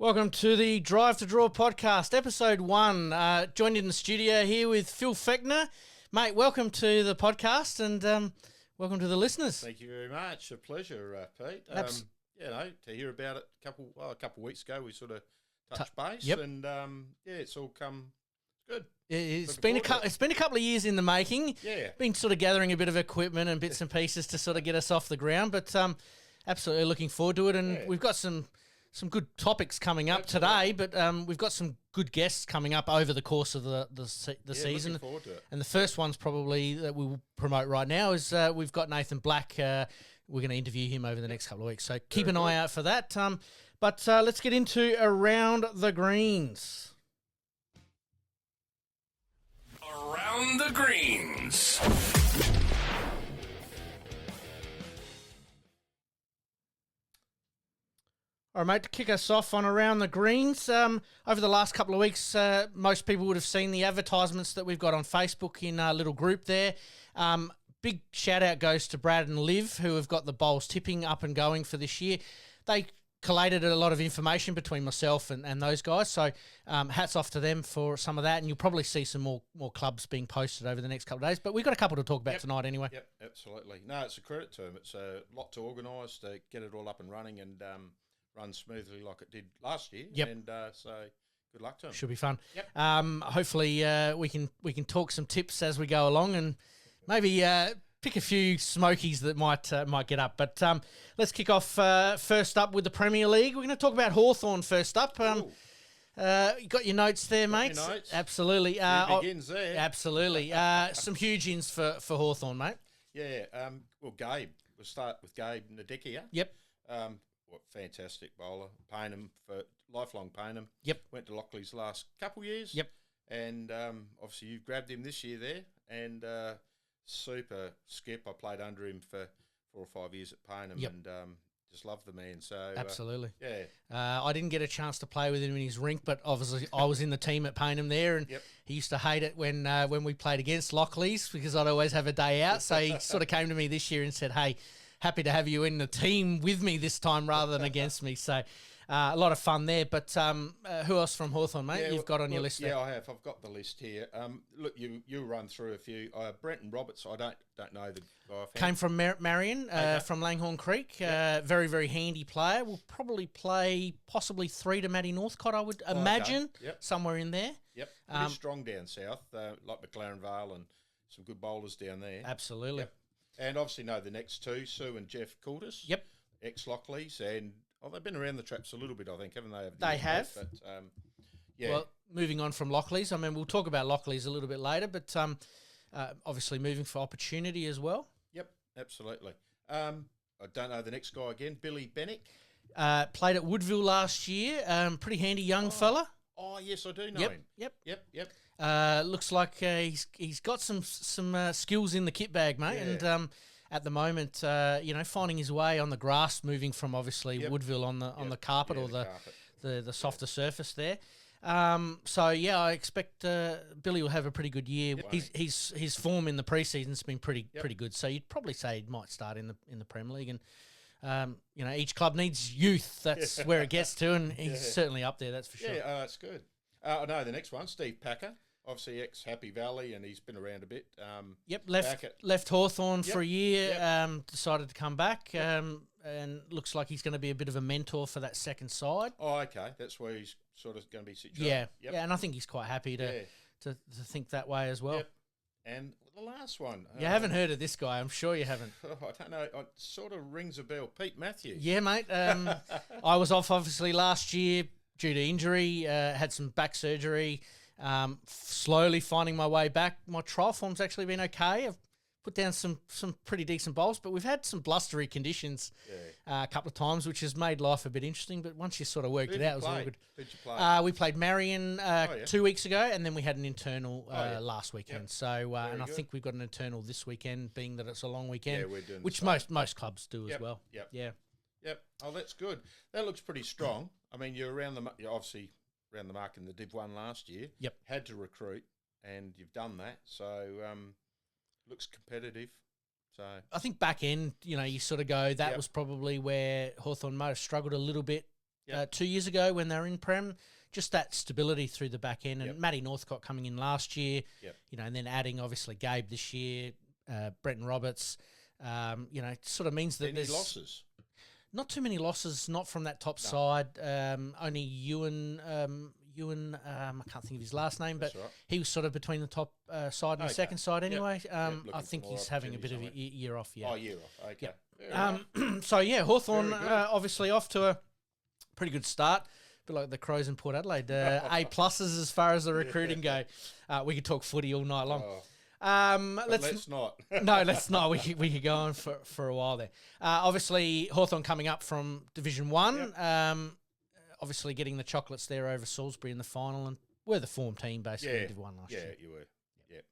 Welcome to the Drive to Draw podcast, episode 1. Joined in the studio here with Phil Fechner. Mate, welcome to the podcast and welcome to the listeners. Thank you very much. A pleasure, Pete. To hear about it a couple of weeks ago, we sort of touched base, and it's all come good. It's been a couple of years in the making. Yeah, been sort of gathering a bit of equipment and bits and pieces to sort of get us off the ground, but absolutely looking forward to it. And we've got some good topics coming up today, but we've got some good guests coming up over the course of the season. Looking forward to it. And the first one's probably that we'll promote right now is we've got Nathan Black. We're going to interview him over the next couple of weeks, so keep an eye out for that. But let's get into Around the Greens. Around the Greens. All right, mate, to kick us off on Around the Greens, over the last couple of weeks, most people would have seen the advertisements that we've got on Facebook in our little group there. Big shout-out goes to Brad and Liv, who have got the bowls tipping up and going for this year. They collated a lot of information between myself and those guys, so hats off to them for some of that, and you'll probably see some more clubs being posted over the next couple of days, but we've got a couple to talk about tonight anyway. Yep, absolutely. No, it's a credit to them. It's a lot to organise to get it all up and running and run smoothly like it did last year. Yep. And so good luck to them. Should be fun. Yep. Hopefully we can talk some tips as we go along and maybe pick a few smokies that might get up. But let's kick off first up with the Premier League. We're going to talk about Hawthorn first up. You got your notes there, mate? Notes. Absolutely. It begins there. Absolutely. Some huge ins for Hawthorn, mate. Yeah. Gabe. We'll start with Gabe Nadekia. Yep. What fantastic bowler. Payneham for lifelong Payneham. Yep. Went to Lockleys last couple years. Yep. And obviously you've grabbed him this year there. And super skip. I played under him for 4 or 5 years at Payneham. Yep. And just love the man. So Absolutely. Yeah. I didn't get a chance to play with him in his rink, but obviously I was in the team at Payneham there, and he used to hate it when we played against Lockleys because I'd always have a day out. So he sort of came to me this year and said, "Hey, happy to have you in the team with me this time rather than against me." So a lot of fun there. But who else from Hawthorn, mate, you've got on your list there? Yeah, I have. I've got the list here. Look, you run through a few. Brenton Roberts, I don't know the guy. Came from Marion, from Langhorne Creek. Very, very handy player. Will probably play possibly 3 to Matty Northcott, I would imagine, somewhere in there. Yep, pretty strong down south, like McLaren Vale and some good bowlers down there. Absolutely. Yep. And obviously know the next two, Sue and Jeff Coultis. Yep. Ex-Lockleys, and they've been around the traps a little bit, I think, haven't they? They have. But, Well, moving on from Lockleys, I mean, we'll talk about Lockleys a little bit later, but obviously moving for opportunity as well. Yep, absolutely. I don't know the next guy again, Billy Bennick. Played at Woodville last year. Pretty handy young fella. Oh, yes, I do know him. Yep. Looks like he's got some skills in the kit bag, mate. Yeah. And at the moment, finding his way on the grass, moving from obviously Woodville on the carpet or the softer surface there. I expect Billy will have a pretty good year. Yep. His form in the preseason's been pretty good. So you'd probably say he might start in the Premier League. And each club needs youth. That's where it gets to, and he's certainly up there. That's for sure. Yeah, that's good. I know the next one, Steve Packer. Obviously, ex-Happy Valley, and he's been around a bit. Left Hawthorn for a year, decided to come back, and looks like he's going to be a bit of a mentor for that second side. Oh, okay. That's where he's sort of going to be situated. Yeah, and I think he's quite happy to think that way as well. Yep. And the last one. You haven't heard of this guy, I'm sure you haven't. I don't know. It sort of rings a bell. Pete Matthews. Yeah, mate. I was off, obviously, last year due to injury, had some back surgery. Slowly finding my way back. My trial form's actually been okay. I've put down some pretty decent bowls, but we've had some blustery conditions a couple of times, which has made life a bit interesting. But once you sort of worked it out, it was all good. Who did you play? We played Marion 2 weeks ago, and then we had an internal last weekend. Yep. So, and I think we've got an internal this weekend, being that it's a long weekend, we're doing which most clubs do as well. Yep. Oh, that's good. That looks pretty strong. I mean, you're obviously around the mark in the Div 1 last year. Yep. Had to recruit, and you've done that. So, looks competitive. So I think back end, you sort of go, that was probably where Hawthorn might have struggled a little bit 2 years ago when they were in Prem. Just that stability through the back end. And Yep. Matty Northcott coming in last year, Yep. and then adding obviously Gabe this year, Brenton Roberts, it sort of means that Any there's losses? not too many losses, not from that top No. side. Only Ewan, I can't think of his last name, but That's right. he was sort of between the top side and the Okay. second side Yep. anyway. Looking I for think more he's having a bit of a opportunities, year off, yeah. Oh, year off. Okay. Yep. Fair enough. So, yeah, Hawthorn Very good. obviously off to a pretty good start. Bit like the Crows in Port Adelaide. A pluses as far as the recruiting go. We could talk footy all night long. Oh, but let's not. No, let's not. We could go on for a while there. Obviously, Hawthorn coming up from Division 1. Obviously, getting the chocolates there over Salisbury in the final. And we're the form team, basically, in Division 1 last year. Yeah, you were. Yep.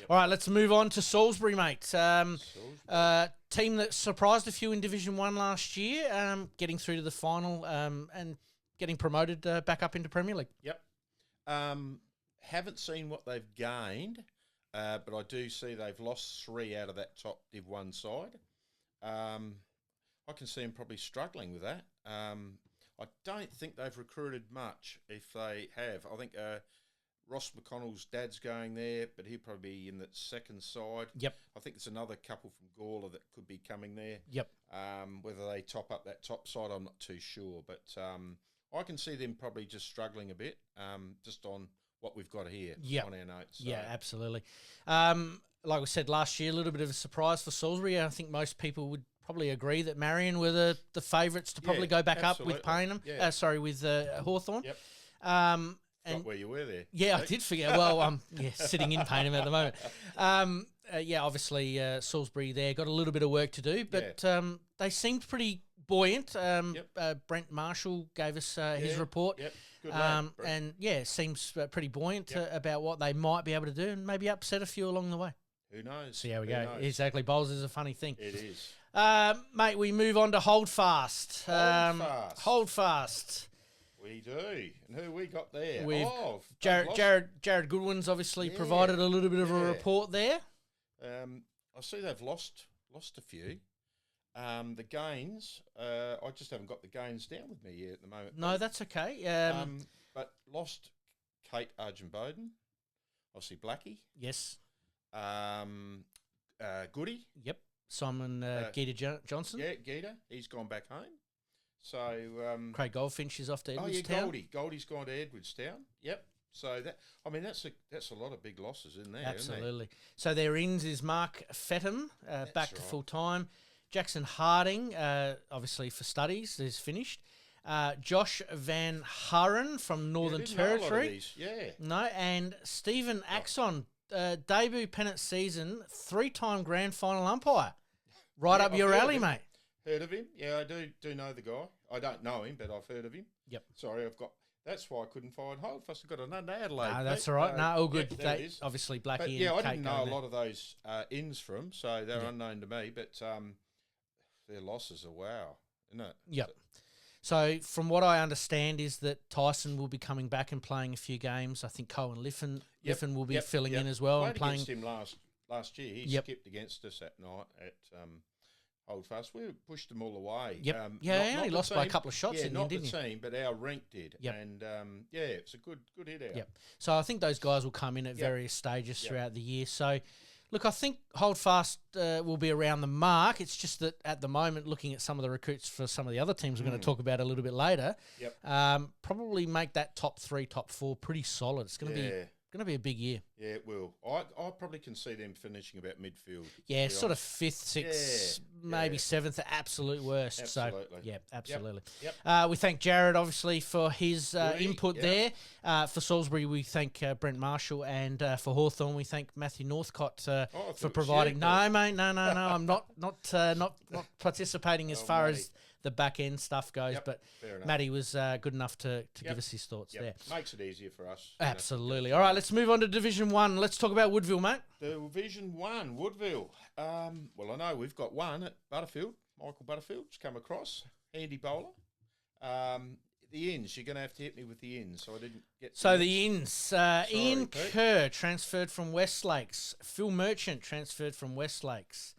All right, let's move on to Salisbury, mate. Salisbury. Team that surprised a few in Division 1 last year, getting through to the final and getting promoted back up into Premier League. Yep. Haven't seen what they've gained, but I do see they've lost 3 out of that top Div 1 side. I can see them probably struggling with that. I don't think they've recruited much. If they have, I think Ross McConnell's dad's going there, but he'll probably be in that second side. Yep. I think there's another couple from Gawler that could be coming there. Yep. Whether they top up that top side, I'm not too sure. But I can see them probably just struggling a bit, just on what we've got here on our notes. So. Yeah, absolutely. Like we said last year, a little bit of a surprise for Salisbury. I think most people would probably agree that Marion were the favourites to probably go back up with Payneham. With Hawthorn. Yep. And where you were there. Yeah, I did forget. Well, I'm sitting in Payneham at the moment. Obviously Salisbury there got a little bit of work to do, but they seemed pretty buoyant. Brent Marshall gave us his report. Yep. Good lad, and seems pretty buoyant about what they might be able to do and maybe upset a few along the way. Who knows? See how we go. Exactly. Bowls is a funny thing. It is. Mate, we move on to Holdfast. Holdfast. We do. And who we got there? We've Jared Goodwin's obviously provided a little bit of a report there. I see they've lost a few. The gains, I just haven't got the gains down with me yet at the moment. No, that's okay. But lost Kate Arjun-Bowden, obviously Blackie. Yes. Goody. Yep. Simon Gita Johnson. Yeah, Gita. He's gone back home. So Craig Goldfinch is off to Edwardstown. Goldie's gone to Edwardstown. Yep. So that's a lot of big losses in there. Absolutely. So their ins is Mark Fettham back to full time. Jackson Harding, obviously for studies, is finished. Josh Van Haren from Northern Territory. No, and Stephen Axon, debut pennant season, 3-time grand final umpire. Right up your alley, mate. Heard of him? Yeah, I do know the guy. I don't know him, but I've heard of him. Yep. Sorry, that's why I couldn't find Holdfast. I've got another Adelaide. No, that's all right. No, all good. Yeah, obviously, Blackie but, and I Kate didn't know a lot of those ins from, so they're unknown to me. But their losses are wow, isn't it? Yep. So from what I understand is that Tyson will be coming back and playing a few games. I think Cohen Liffen will be filling in as well. Played and playing against him last year. He skipped against us that night at Holdfast. We pushed them all away. Yep. He only lost by a couple of shots in the end, didn't he? Not the team, but our rink did. Yep. And it's a good hit out. Yep. So I think those guys will come in at various stages throughout the year. So, look, I think Holdfast will be around the mark. It's just that at the moment, looking at some of the recruits for some of the other teams we're going to talk about a little bit later, probably make that top 3, top 4 pretty solid. It's going to be a big year. Yeah, it will. I probably can see them finishing about midfield. Yeah, sort of 5th, 6th, maybe 7th, at absolute worst. Absolutely. So, yeah, absolutely. Yep. We thank Jared, obviously, for his input there. For Salisbury, we thank Brent Marshall, and for Hawthorn, we thank Matthew Northcott for providing. No, mate, no. I'm not participating as far as the back end stuff goes, but Matty was good enough to give us his thoughts there. Makes it easier for us. Absolutely. All right, let's move on to Division 1. Let's talk about Woodville, mate. Division 1, Woodville. Well, I know we've got one at Butterfield. Michael Butterfield's come across. Handy bowler. The ins, you're going to have to hit me with the ins, so I didn't get... So the ins, Ian Kerr transferred from Westlakes. Phil Merchant transferred from Westlakes.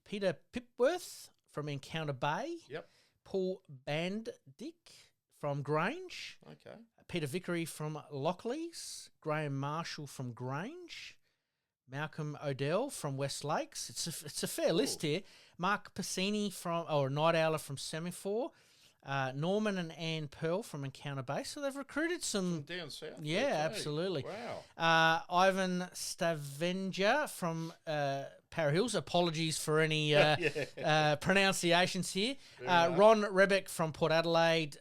Peter Pipworth from Encounter Bay. Yep. Paul Banddick from Grange, Okay. Peter Vickery from Lockleys, Graham Marshall from Grange, Malcolm Odell from West Lakes. It's a fair list here. Mark Piscini Night Owler from Semaphore, Norman and Anne Pearl from Encounter Base. So they've recruited some. Down south. Yeah, there too. absolutely. Wow. Ivan Stavenger from Para Hills. Apologies for any pronunciations here. Ron Rebeck from Port Adelaide.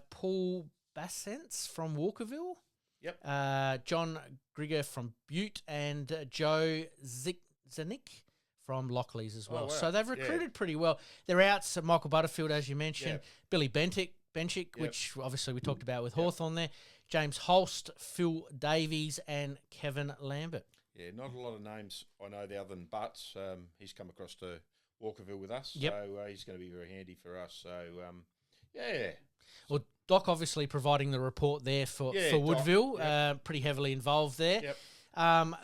Paul Bassents from Walkerville. Yep. John Grigger from Butte and Joe Zanik from Lockleys as well. wow. So they've recruited pretty well. They're out, so Michael Butterfield, as you mentioned, Yep. Billy Benchick, which obviously we talked about with Hawthorn there, James Holst, Phil Davies and Kevin Lambert. Yeah, not a lot of names I know there other than Butts. He's come across to Walkerville with us, Yep. so he's going to be very handy for us. So, yeah. Well, Doc obviously providing the report there for Woodville, Doc, pretty heavily involved there. Yep.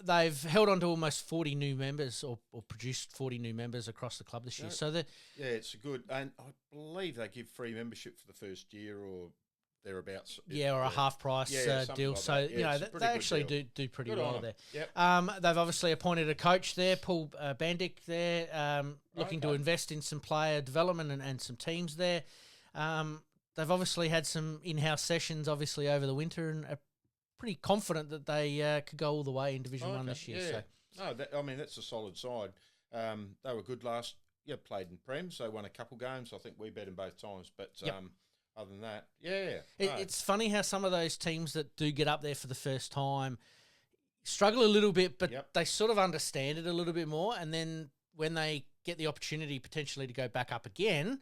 They've held on to almost 40 new members or produced 40 new members across the club this year. So Yeah, it's good. And I believe they give free membership for the first year or thereabouts. or a half price something deal. like So, that. Yeah, it's a they pretty good actually deal. do pretty Good well on 'em. there. Yep. They've obviously appointed a coach there, Paul Bandick there, looking to Okay. invest in some player development and some teams there. They've obviously had some in-house sessions, obviously, over the winter and are pretty confident that they could go all the way in Division 1 this year. Yeah. So. No, that's a solid side. They were good played in Prem, so won a couple games. I think we beat them both times. But other than that, It's funny how some of those teams that do get up there for the first time struggle a little bit, but they sort of understand it a little bit more. And then when they get the opportunity potentially to go back up again,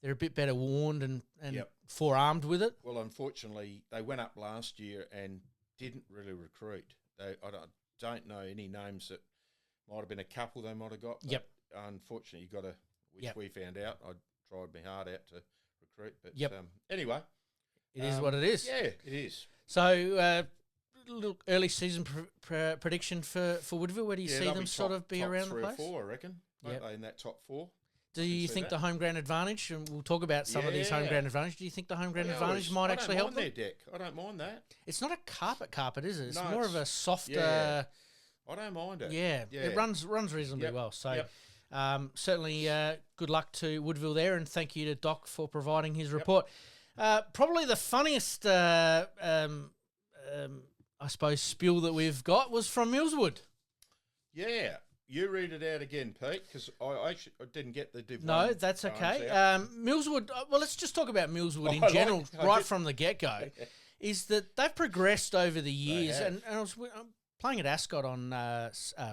they're a bit better warned and forearmed with it. Well, unfortunately, they went up last year and didn't really recruit. I don't know any names that might have been a couple they might have got. But unfortunately, you got to, which we found out. I tried my heart out to recruit, but anyway, it is what it is. Yeah, it is. So, little early season prediction for Woodville. Where do you see them sort of be around the place? 3 or 4, I reckon. Won't they in that top 4? Do you think the home ground advantage, and we'll talk about some of these home ground advantage, do you think the home ground advantage might actually help them? I don't mind that. It's not a carpet, is it? It's No, more of a softer... Yeah. I don't mind it. Yeah, it runs reasonably well. So certainly good luck to Woodville there, and thank you to Doc for providing his report. Probably the funniest, I suppose, spiel that we've got was from Millswood. Yeah. You read it out again, Pete, because I didn't get the Div 1. No, that's okay. Millswood, well, let's just talk about Millswood in general from the get-go, is that they've progressed over the years. And I'm playing at Ascot on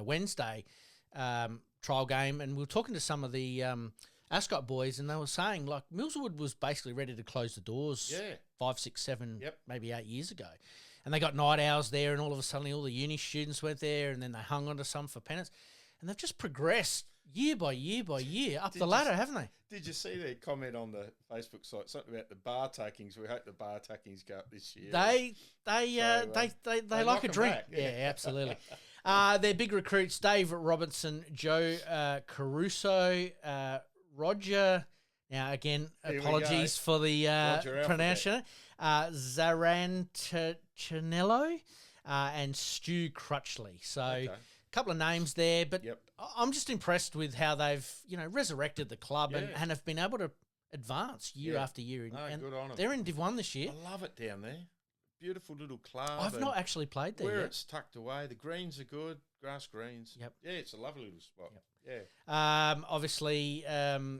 Wednesday, trial game, and we were talking to some of the Ascot boys, and they were saying, like, Millswood was basically ready to close the doors 5, 6, 7, maybe 8 years ago. And they got night hours there, and all of a sudden all the uni students went there, and then they hung on to some for pennants. And they've just progressed year by year by year up the ladder, haven't they? Did you see their comment on the Facebook site? Something about the bar takings. We hope the bar takings go up this year. They like a drink. Yeah, absolutely. Their big recruits: Dave Robinson, Joe Caruso, Roger. Now again, apologies for the pronunciation. Zaran Chanello and Stu Crutchley. So. Couple of names there, but I'm just impressed with how they've resurrected the club and have been able to advance year after year. And good on them. They're in Div 1 this year. I love it down there. Beautiful little club. I've not actually played there where yet. it's tucked away. The greens are good, grass greens. Yep. Yeah, it's a lovely little spot. Yep. Yeah. Obviously, a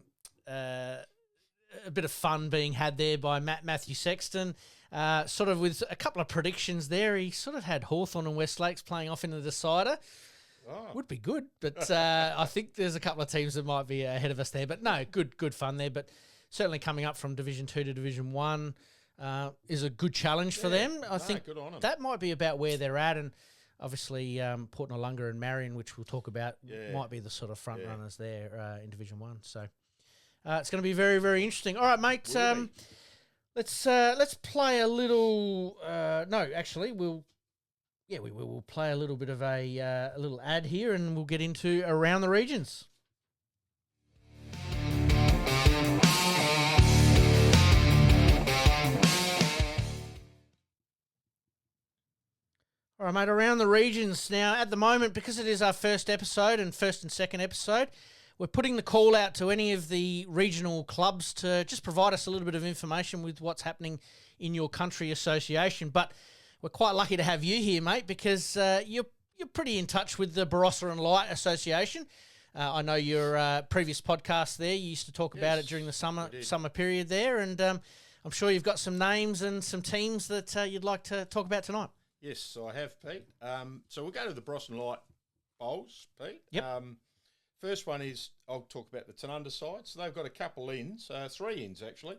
bit of fun being had there by Matthew Sexton. Sort of with a couple of predictions there. He sort of had Hawthorn and West Lakes playing off in the decider. Oh. Would be good, but I think there's a couple of teams that might be ahead of us there. But no, good fun there. But certainly coming up from Division 2 to Division 1 is a good challenge for them. I think good on 'em. that might be about where they're at. And obviously Port Noarlunga and Marion, which we'll talk about, might be the sort of front runners there in Division 1. So it's going to be very, very interesting. All right, mate. Let's play a little... we will play a little bit of a little ad here, and we'll get into Around the Regions. All right, mate, around the regions now. At the moment, because it is our first episode and first and second episode, we're putting the call out to any of the regional clubs to just provide us a little bit of information with what's happening in your country association. But we're quite lucky to have you here, mate, because you're pretty in touch with the Barossa and Light Association. I know your previous podcast there, you used to talk about it during the summer period there, and I'm sure you've got some names and some teams that you'd like to talk about tonight. Yes, I have, Pete. So we'll go to the Barossa and Light Bowls, Pete. Yep. First one is, I'll talk about the Tanunda side. So they've got a couple ins, 3 ins actually.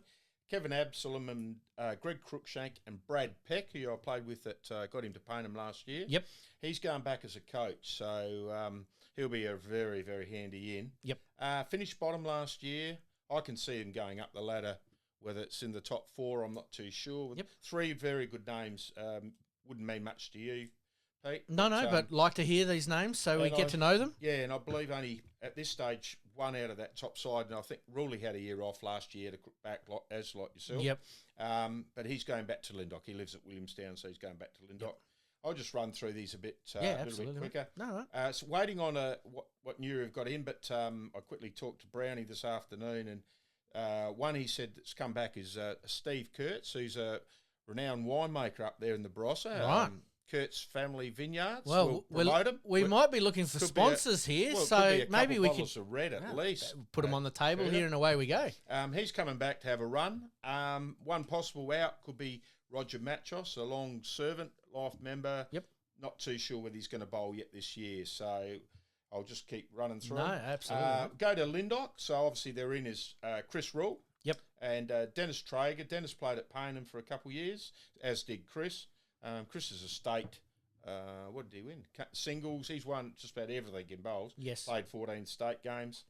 Kevin Absalom and Greg Cruikshank and Brad Peck, who I played with that got him to Payneham last year. Yep. He's going back as a coach, so he'll be a very, very handy in. Yep. Finished bottom last year. I can see him going up the ladder, whether it's in the top 4, I'm not too sure. Yep. 3 very good names. Wouldn't mean much to you, Pete. No, but like to hear these names so we get to know them. Yeah, and I believe only at this stage, one out of that top side, and I think Ruley had a year off last year to back as like yourself. Yep. But he's going back to Lindok. He lives at Williamstown, so he's going back to Lindok. Yep. I'll just run through these a little bit quicker. No. So waiting on what new have got in, but I quickly talked to Brownie this afternoon, and one he said that's come back is Steve Kurtz, who's a renowned winemaker up there in the Barossa. Right. Kurtz Family Vineyards. Well, we might be looking for sponsors here, so maybe we could of red at least put them on the table here, and away we go. He's coming back to have a run. One possible out could be Roger Machos, a long servant, life member. Yep. Not too sure whether he's going to bowl yet this year, so I'll just keep running through. No, absolutely. Go to Lindok. So obviously they're in is Chris Rule. Yep. And Dennis Traeger. Dennis played at Payneham for a couple of years, as did Chris. Chris is a state. What did he win? Singles. He's won just about everything in bowls. Yes. Played 14 state games.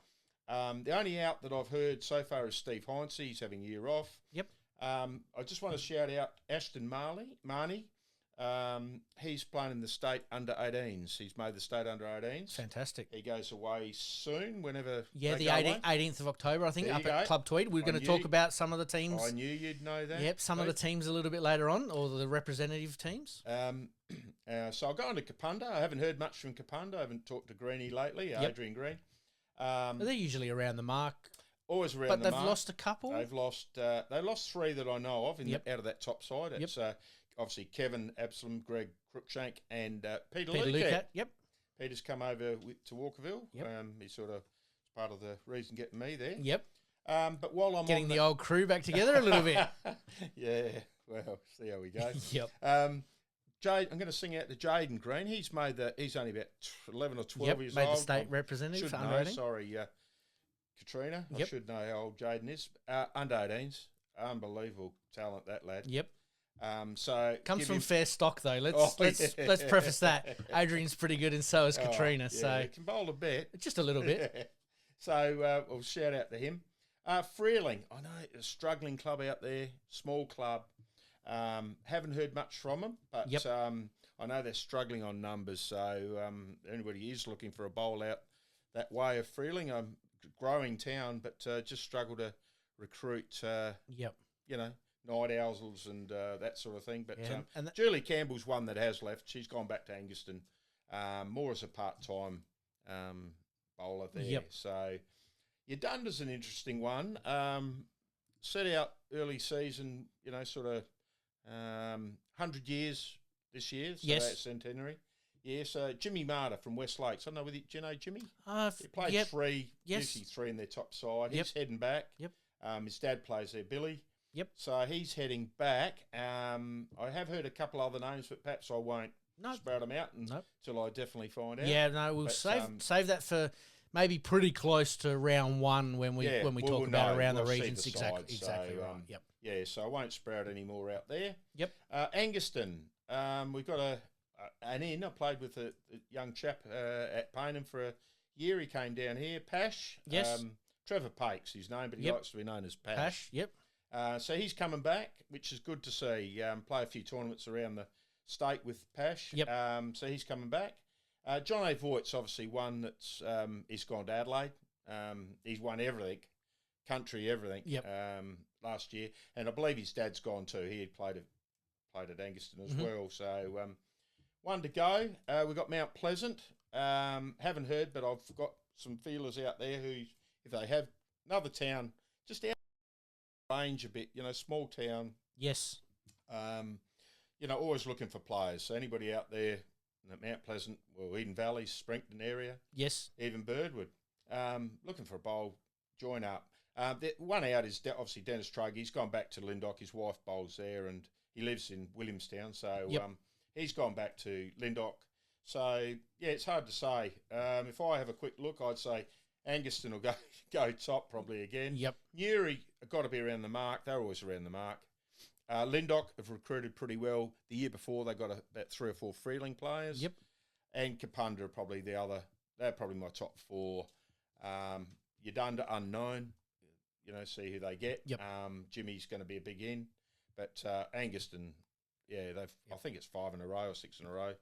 The only out that I've heard so far is Steve Heinze. He's having a year off. Yep. I just want to shout out Ashton Marnie. He's playing in the state under 18s. He's made the state under 18s. Fantastic. He goes away soon, whenever. Yeah, they the go 18th of October, I think, There up you at go. Club Tweed. We're going to talk about some of the teams. I knew you'd know that. Yep, some of the teams a little bit later on, or the representative teams. So I'll go on to Kapunda. I haven't heard much from Kapunda. I haven't talked to Greenie lately, Adrian Green. They're usually around the mark. Always around But the mark. they've lost a couple. They lost 3 that I know of out of that top side. It's obviously Kevin Absalom, Greg Cruikshank, and Peter Lucat. Yep. Peter's come over to Walkerville. Yep. He's sort of part of the reason getting me there. Yep. But while I'm Getting on the old crew back together a little bit. Yeah, well, see how we go. Yep. Jade, I'm going to sing out to Jaden Green. He's only about 11 or 12 years made old. the state representative Should for know, under 18. sorry, Katrina. I Yep. should know how old Jaden is. Under 18s, unbelievable talent, that lad. Yep. So Comes give from him- fair stock though. Let's Oh, let's preface that. Adrian's pretty good, and so is Oh, Katrina. yeah, So he can bowl a bit. just a little bit. So we'll shout out to him. Freeling, I know a struggling club out there, small club. Haven't heard much from them, but Yep. I know they're struggling on numbers. So anybody is looking for a bowl out that way of Freeling, growing town, but just struggle to recruit. Yep. Night owls and that sort of thing. But Yeah, and Julie Campbell's one that has left. She's gone back to Angaston, more as a part-time bowler there. Yep. So your Dunder's an interesting one. Set out early season, sort of 100 years this year. So Yes. that's centenary. Yeah, so Jimmy Marta from West Lakes. I don't know whether do you know Jimmy? He played yep. 3, Yes. usually 3 in their top side. Yep. He's heading back. Yep. His dad plays there, Billy. Yep. So he's heading back. I have heard a couple other names, but perhaps I won't sprout them out until I definitely find out. Yeah, no, we'll But, save that for maybe pretty close to round 1 when we talk about around the we'll see regions. the Exactly sides. So, right. Yep. Yeah, so I won't sprout any more out there. Yep. Angaston, we've got an in. I played with a young chap at Payneham for a year. He came down here, Pash. Yes. Trevor Pake's his name, but he Yep. likes to be known as Pash. Pash. Yep. So he's coming back, which is good to see. Play a few tournaments around the state with Pash. Yep. So he's coming back. John A. Voigt's obviously one that's he's gone to Adelaide. He's won everything, country everything. Yep. Last year, and I believe his dad's gone too. He had played at Angaston as well. So one to go. We've got Mount Pleasant. Haven't heard, but I've got some feelers out there who, if they have another town, just out range a bit, small town. Yes. Always looking for players. So anybody out there at Mount Pleasant, Eden Valley, Springton area, Yes. even Birdwood, looking for a bowl, join up. The one out is obviously Dennis Trugg. He's gone back to Lyndoch. His wife bowls there, and he lives in Williamstown. So he's gone back to Lyndoch. So, yeah, it's hard to say. If I have a quick look, I'd say Anguston will go top probably again. Yep. Newry have got to be around the mark. They're always around the mark. Lyndoch have recruited pretty well. The year before, they got about 3 or 4 Freeling players. Yep. And Kapunda are probably they're probably my top 4. Yadunda, unknown. See who they get. Yep. Jimmy's going to be a big in. But Anguston, I think it's 5 in a row or 6 in a row.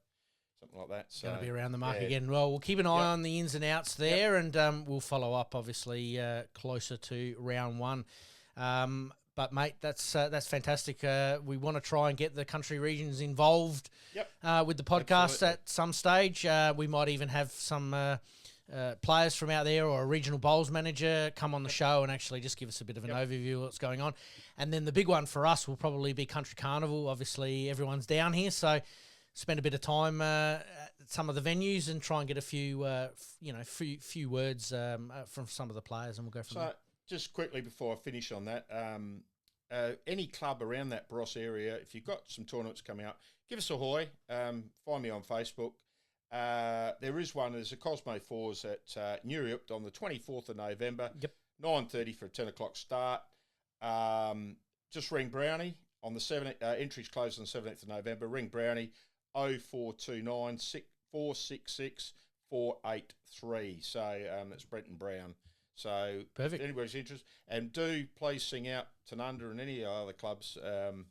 Something like that. So, going to be around the mark again. Well, we'll keep an eye on the ins and outs there, and we'll follow up, obviously, closer to round 1. But, mate, that's fantastic. We want to try and get the country regions involved with the podcast at some stage. We might even have some players from out there or a regional bowls manager come on the show and actually just give us a bit of an overview of what's going on. And then the big one for us will probably be Country Carnival. Obviously, everyone's down here, so spend a bit of time at some of the venues and try and get a few, few words from some of the players, and we'll go from there. Just quickly before I finish on that, any club around that Barossa area, if you've got some tournaments coming up, give us a hoy. Find me on Facebook. There is one. There's a Cosmo Fours at Newryup on the 24th of November. Yep. 9:30 for a 10 o'clock start. Just ring Brownie on the 7th. Entries closed on the 17th of November. Ring Brownie 0429 466 483. So that's Brenton Brown. So perfect. If anybody's interested, and do please sing out Tanunda and any other clubs,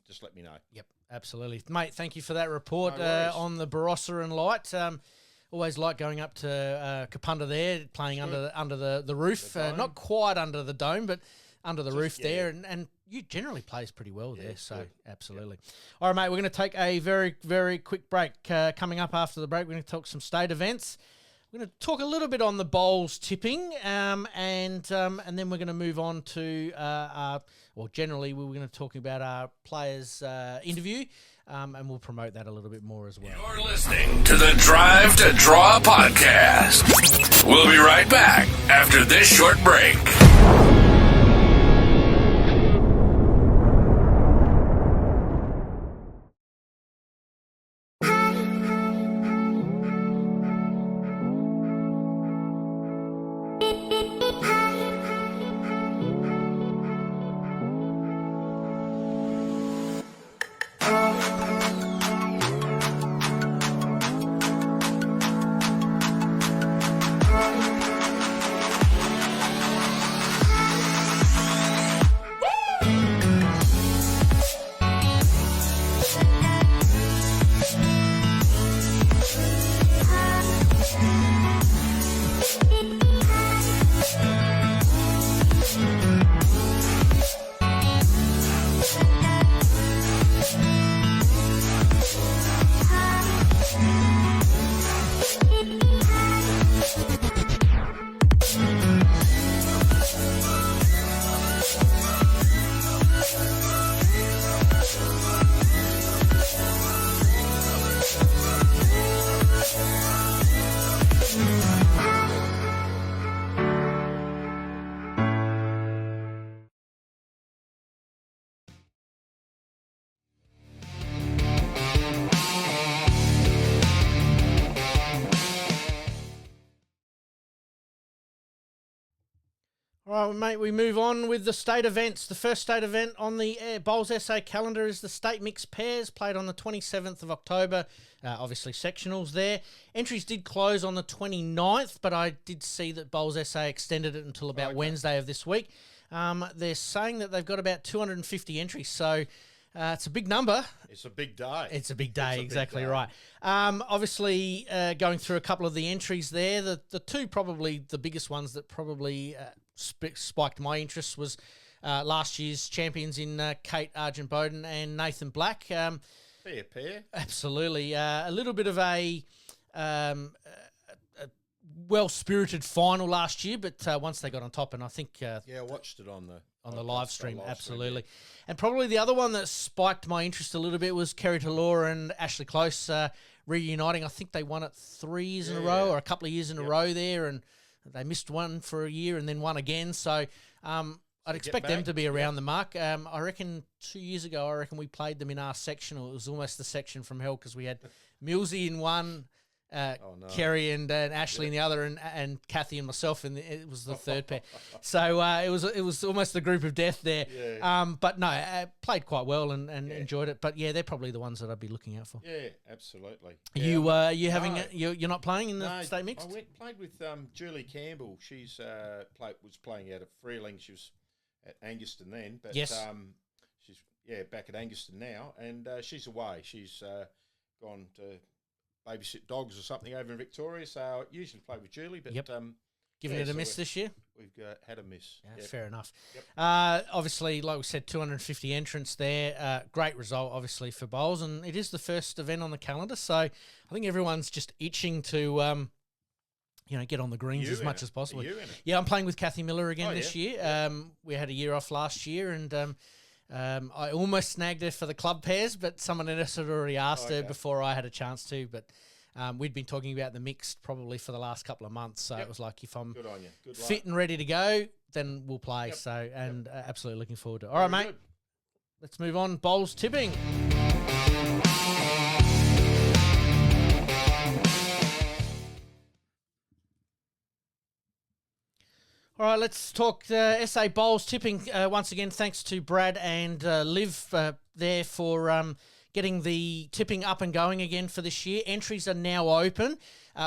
just let me know. Yep, absolutely. Mate, thank you for that report on the Barossa and Light. Always like going up to Kapunda there, playing under the roof. Not quite under the dome, but under the roof there. And you generally plays pretty well there, so good. Absolutely. Yep. All right, mate, we're going to take a very, very quick break. Coming up after the break, we're going to talk some state events. We're going to talk a little bit on the bowls tipping, and then we're going to move on to, generally we were going to talk about our players' interview, and we'll promote that a little bit more as well. You're listening to the Drive to Draw podcast. We'll be right back after this short break. All right, mate, we move on with the state events. The first state event on the Bowls SA calendar is the State Mixed Pairs, played on the 27th of October. Obviously, sectionals there. Entries did close on the 29th, but I did see that Bowls SA extended it until about Wednesday of this week. They're saying that they've got about 250 entries, so it's a big number. It's a big day. It's a big day, exactly right. Obviously, going through a couple of the entries there, the two probably the biggest ones that probably spiked my interest was last year's champions in Kate Argent-Bowden and Nathan Black. Fair pair. Absolutely. A little bit of a well-spirited final last year, but once they got on top, and I think Yeah, I watched it on the live stream, live absolutely. yeah. And probably the other one that spiked my interest a little bit was Kerry Talora and Ashley Close reuniting. I think they won it 3 years in a row or a couple of years in a row there, and they missed one for a year and then won again. So I'd expect them to be around the mark. I reckon 2 years ago, we played them in our sectional. It was almost the section from hell because we had Millsy in one, Kerry and Ashley in the other, and Kathy and myself, and it was the third pair. So it was almost the group of death there. Yeah. But no, played quite well and enjoyed it. But yeah, they're probably the ones that I'd be looking out for. Yeah, absolutely. You having you're not playing in the state mixed? I played with Julie Campbell. She's was playing out at Freeling. She was at Anguston then, but yes. She's back at Anguston now, and she's away. She's gone to babysit dogs or something over in Victoria. So I usually play with Julie, but giving it a miss this year. We've had a miss. Yeah, fair enough. Yep. Obviously, like we said, 250 entrants there. Great result, obviously, for bowls, and it is the first event on the calendar. So I think everyone's just itching to get on the greens as much as possible. Yeah, I'm playing with Kathy Miller again this year. We had a year off last year, and I almost snagged her for the club pairs, but someone else had already asked her before I had a chance to. But we'd been talking about the mixed probably for the last couple of months, so it was like if I'm fit and ready to go, then we'll play. So absolutely looking forward to it. All right, mate. Let's move on. Bowls tipping. All right, let's talk SA Bowls tipping. Once again, thanks to Brad and Liv there for getting the tipping up and going again for this year. Entries are now open.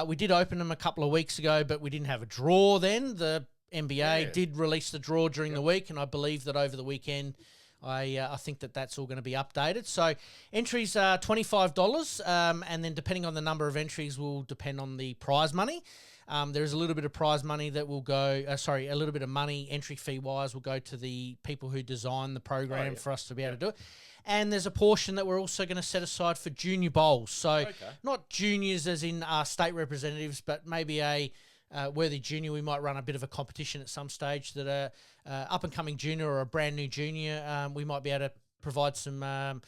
We did open them a couple of weeks ago, but we didn't have a draw then. The NBA did release the draw during the week, and I believe that over the weekend, I think that's all going to be updated. So entries are $25, and then depending on the number of entries will depend on the prize money. There's a little bit of prize money that will go, a little bit of money entry fee wise will go to the people who design the program for us to be able to do it. And there's a portion that we're also going to set aside for junior bowls. So not juniors as in our state representatives, but maybe a worthy junior. We might run a bit of a competition at some stage that a up and coming junior or a brand new junior, we might be able to provide some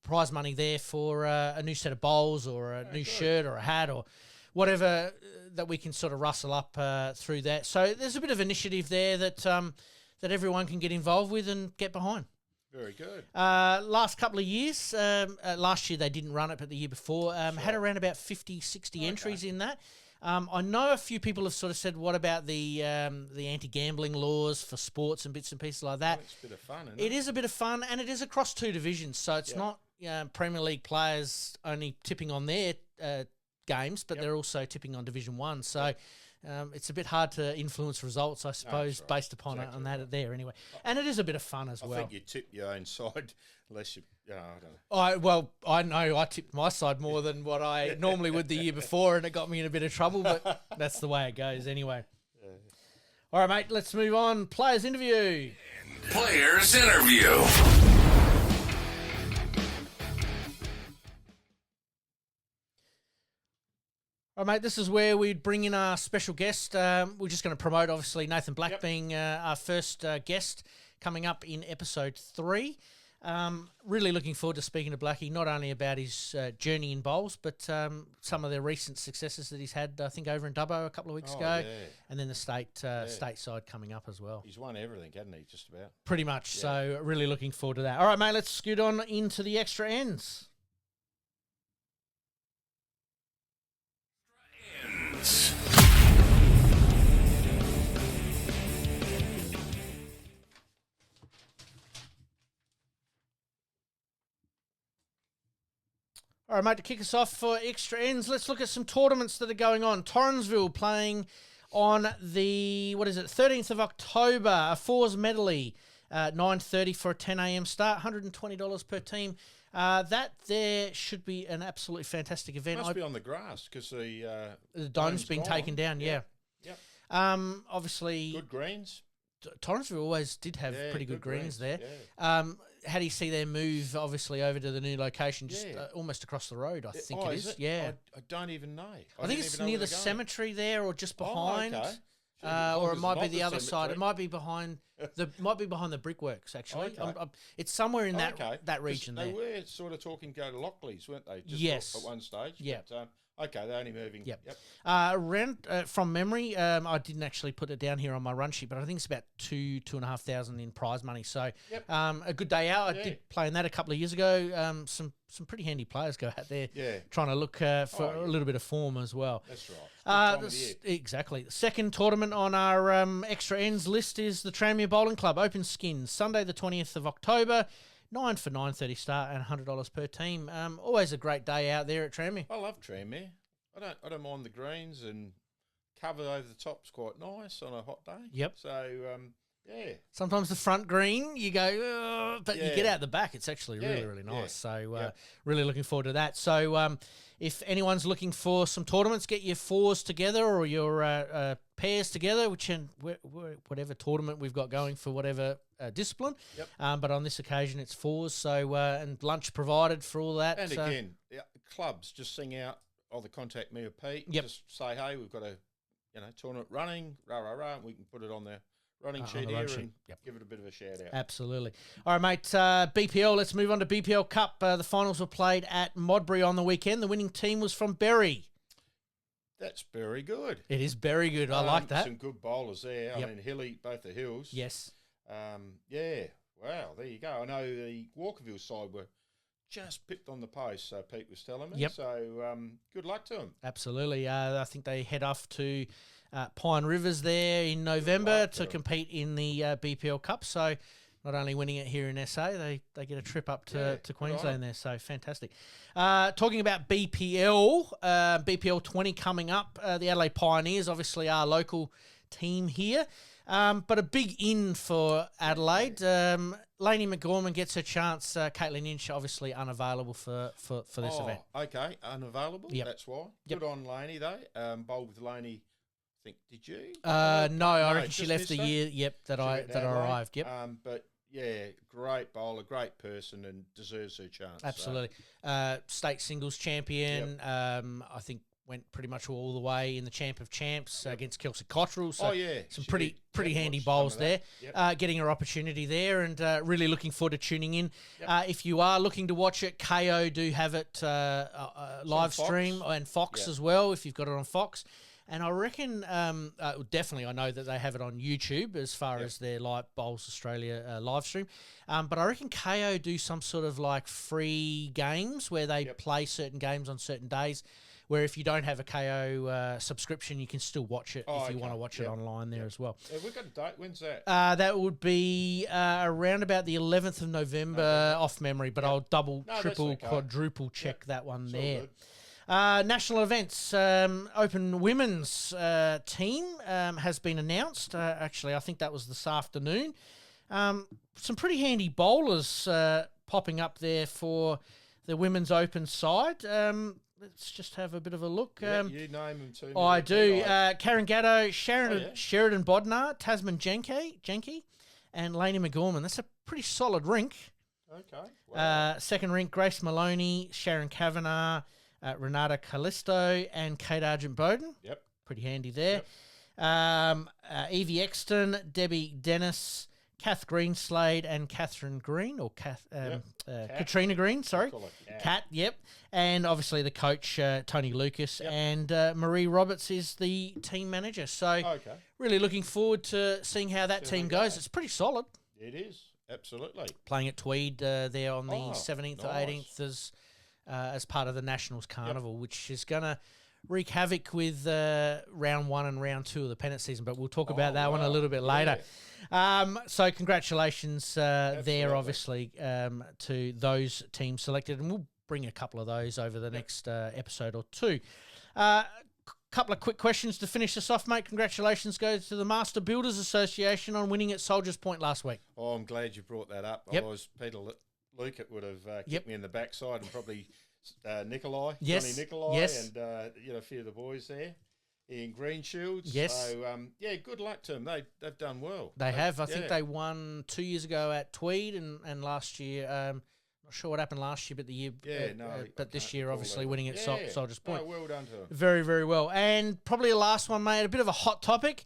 prize money there for a new set of bowls or a new shirt or a hat or whatever that we can sort of rustle up through that. So there's a bit of initiative there that everyone can get involved with and get behind. Very good. Last couple of years, last year they didn't run it, but the year before, had around about 50, 60 entries in that. I know a few people have sort of said, what about the anti-gambling laws for sports and bits and pieces like that? It's a bit of fun, isn't it is a bit of fun, and it is across two divisions, so it's not Premier League players only tipping on their games, but they're also tipping on Division 1. So it's a bit hard to influence results, I suppose, based upon on that there anyway. And it is a bit of fun as well. I think you tip your own side unless I don't know. I know I tipped my side more than what I normally would the year before, and it got me in a bit of trouble, but that's the way it goes anyway. All right, mate, let's move on. Players interview. Players interview. All right, mate, this is where we'd bring in our special guest. We're just going to promote, obviously, Nathan Black being our first guest coming up in episode 3. Really looking forward to speaking to Blackie, not only about his journey in bowls, but some of the recent successes that he's had, I think, over in Dubbo a couple of weeks ago, and then the state side coming up as well. He's won everything, hasn't he, just about? Pretty much, so really looking forward to that. All right, mate, let's scoot on into the extra ends. All right, mate, to kick us off for extra ends, let's look at some tournaments that are going on. Torrensville playing on the, 13th of October, a fours medley, 9:30 for a 10 a.m. start, $120 per team. That there should be an absolutely fantastic event. Must be on the grass because the dome's been taken down, Yep. Obviously... Good greens. Torrensville always did have pretty good greens there. Yeah. How do you see their move, obviously, over to the new location, just Yeah. Almost across the road, I think it is. It? Yeah. I don't even know. I think it's near the cemetery there or just behind. Oh, okay. Or it might be the other side. It might be behind the brickworks. Actually, Okay. it's somewhere in that region They there. were sort of talking go to Lockleys, weren't they? Just Yes. At one stage. Yeah. But, okay, they're only moving. Yep. Around from memory, I didn't actually put it down here on my run sheet, but I think it's about 2,500 in prize money. So, a good day out. I did play in that a couple of years ago. Some pretty handy players go out there, trying to look for a little bit of form as well. That's right. Exactly. The second tournament on our extra ends list is the Tranmere Bowling Club Open Skins, Sunday the 20th of October. 9 for 9:30 start and $100 per team. Always a great day out there at Tranmere. I love Tranmere. I don't mind the greens, and cover over the top's quite nice on a hot day. Yep. So yeah. Sometimes the front green, you go, "Ugh," but you get out the back. It's actually really nice. Yeah. So really looking forward to that. So if anyone's looking for some tournaments, get your fours together or your pairs together, whatever tournament we've got going for whatever discipline. Yep. But on this occasion, it's fours. So and lunch provided for all that. And again, clubs just sing out, either contact me or Pete. Yep. Just say, hey, we've got a tournament running, and we can put it on the running sheet the here run sheet. and Yep. give it a bit of a shout out. Absolutely. All right, mate. BPL, let's move on to BPL Cup. The finals were played at Modbury on the weekend. The winning team was from Berry. That's very good. It is very good. I like that. Some good bowlers there. Yep. I mean, Hilly, both the hills. Yes. Yeah. Wow, there you go. I know the Walkerville side were just pipped on the post, so Pete was telling me. Yep. So good luck to them. Absolutely. I think they head off to Pine Rivers there in November to compete in the BPL Cup. So not only winning it here in SA, they get a trip up to Queensland there. So fantastic. Talking about BPL, BPL 20 coming up. The Adelaide Pioneers, obviously our local team here. But a big in for Adelaide. Lainey McGorman gets her chance. Caitlin Inch obviously unavailable for this event. Okay, unavailable. Yep. That's why. Yep. Good on Lainey though. Bowled with Lainey. I think did you? No, I reckon she just left the missed her. year. Yep, that I arrived. Yep. But yeah, great bowler, great person, and deserves her chance. Absolutely. State singles champion. I think went pretty much all the way in the Champ of Champs against Kelsey Cottrell. So some she pretty did. handy Watched bowls some of there. that. Yep. Getting her opportunity there, and really looking forward to tuning in. If you are looking to watch it, KO do have it live stream and Fox as well. If you've got it on Fox. And I reckon, definitely, I know that they have it on YouTube as far as their Live Bowls Australia live stream. But I reckon KO do some sort of like free games where they play certain games on certain days. Where if you don't have a KO subscription, you can still watch it if you want to watch it online there as well. We've got a date. When's that? That would be around about the 11th of November off memory, but I'll double, triple, quadruple check that one there. Good. National events, Open Women's team has been announced. Actually, I think that was this afternoon. Some pretty handy bowlers popping up there for the Women's Open side. Let's just have a bit of a look. You name them too. I do. Karen Gatto, Sheridan Bodnar, Tasman Jenke, and Lainey McGorman. That's a pretty solid rink. Okay. Wow. Second rink, Grace Maloney, Sharon Kavanagh, Renata Callisto, and Kate Argent-Bowden. Yep. Pretty handy there. Evie Exton, Debbie Dennis, Kath Greenslade, and Catherine Green, or Katrina Green, sorry. Kat, yep. And obviously the coach, Tony Lucas, and Marie Roberts is the team manager. So really looking forward to seeing how that team goes. It's pretty solid. It is, absolutely. Playing at Tweed there on the 17th or 18th as part of the Nationals Carnival, which is going to wreak havoc with round 1 and round 2 of the pennant season, but we'll talk about that one a little bit later. So congratulations there, obviously, to those teams selected, and we'll bring a couple of those over the next episode or two. Couple of quick questions to finish us off, mate. Congratulations goes to the Master Builders Association on winning at Soldiers Point last week. Oh, I'm glad you brought that up. Yep. Otherwise, Peter Luke would have kicked me in the backside, and probably Johnny Nicolai, and and a few of the boys there. Ian Greenshields. Yes. So, good luck to them. They've done well. They have. I think they won 2 years ago at Tweed and last year. Not sure what happened last year, but the year. But this year, obviously, winning at Soldiers Point. No, well done to them. Very, very well. And probably the last one, mate, a bit of a hot topic.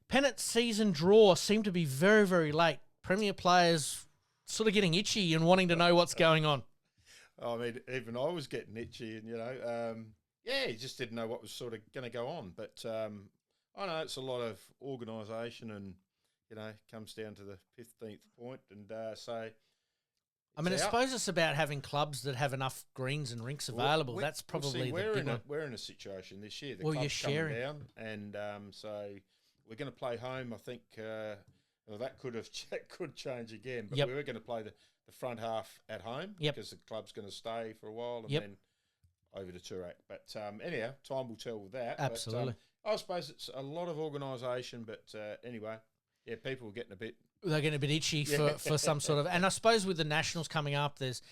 Pennant season draw seemed to be very, very late. Premier players sort of getting itchy and wanting to know what's going on. I mean, even I was getting itchy, and you just didn't know what was sort of going to go on. But I know it's a lot of organisation, and comes down to the 15th point, and so. I mean, I suppose it's about having clubs that have enough greens and rinks available. That's probably the big one. We're in a situation this year. The you're club's sharing. coming down, and so we're going to play home. I think that could change again. But we were going to play the front half at home because the club's going to stay for a while and then over to Toorak. But anyhow, time will tell with that. Absolutely. But, I suppose it's a lot of organisation, but anyway, people were getting a bit. They're getting a bit itchy for some sort of, and I suppose with the Nationals coming up, there's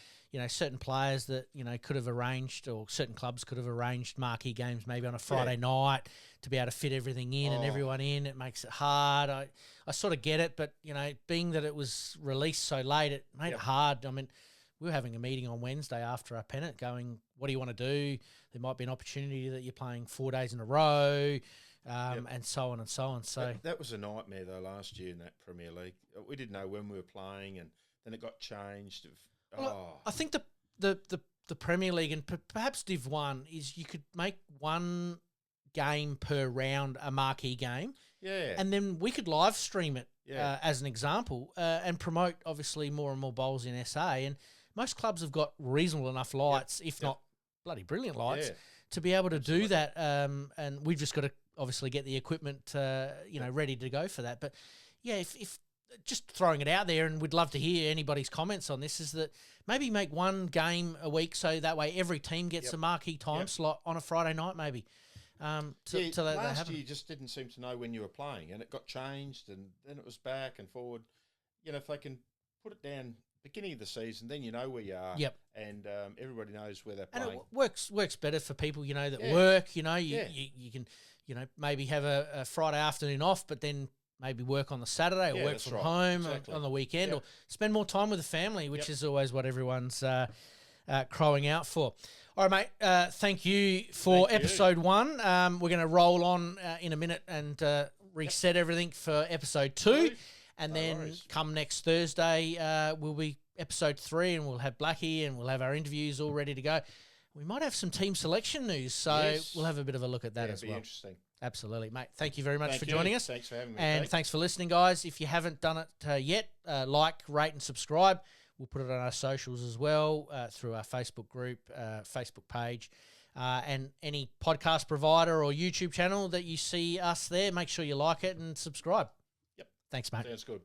certain players that could have arranged, or certain clubs could have arranged marquee games maybe on a Friday night to be able to fit everything in and everyone in. It makes it hard. I sort of get it, but being that it was released so late, it made it hard. I mean, we were having a meeting on Wednesday after our pennant, going, "What do you want to do? There might be an opportunity that you're playing 4 days in a row." And so on and so on. So that was a nightmare though last year in that Premier League. We didn't know when we were playing, and then it got changed. I think the Premier League and perhaps Div 1 is you could make one game per round a marquee game. Yeah, and then we could live stream it as an example and promote obviously more and more bowls in SA. And most clubs have got reasonable enough lights, if not bloody brilliant lights, to be able to do that. And we've just got to obviously get the equipment, ready to go for that. But if just throwing it out there, and we'd love to hear anybody's comments on this, is that maybe make one game a week so that way every team gets a marquee time slot on a Friday night, maybe. Last year you just didn't seem to know when you were playing, and it got changed, and then it was back and forward. If they can put it down beginning of the season, then you know where you are. Yep. And everybody knows where they're and playing. It works better for people, that work. You can, maybe have a Friday afternoon off, but then maybe work on the Saturday or work from home on the weekend, or spend more time with the family, which is always what everyone's crowing out for. All right, mate. Thank you for episode 1. We're going to roll on in a minute and reset everything for episode 2. And then come next Thursday, will be episode 3, and we'll have Blackie and we'll have our interviews all ready to go. We might have some team selection news, so we'll have a bit of a look at that as well. It'll be interesting. Absolutely, mate. Thank you very much for joining us. Thanks for having me. And thanks for listening, guys. If you haven't done it yet, like, rate and subscribe. We'll put it on our socials as well, through our Facebook group, Facebook page, and any podcast provider or YouTube channel that you see us there. Make sure you like it and subscribe. Yep. Thanks, mate. Sounds good.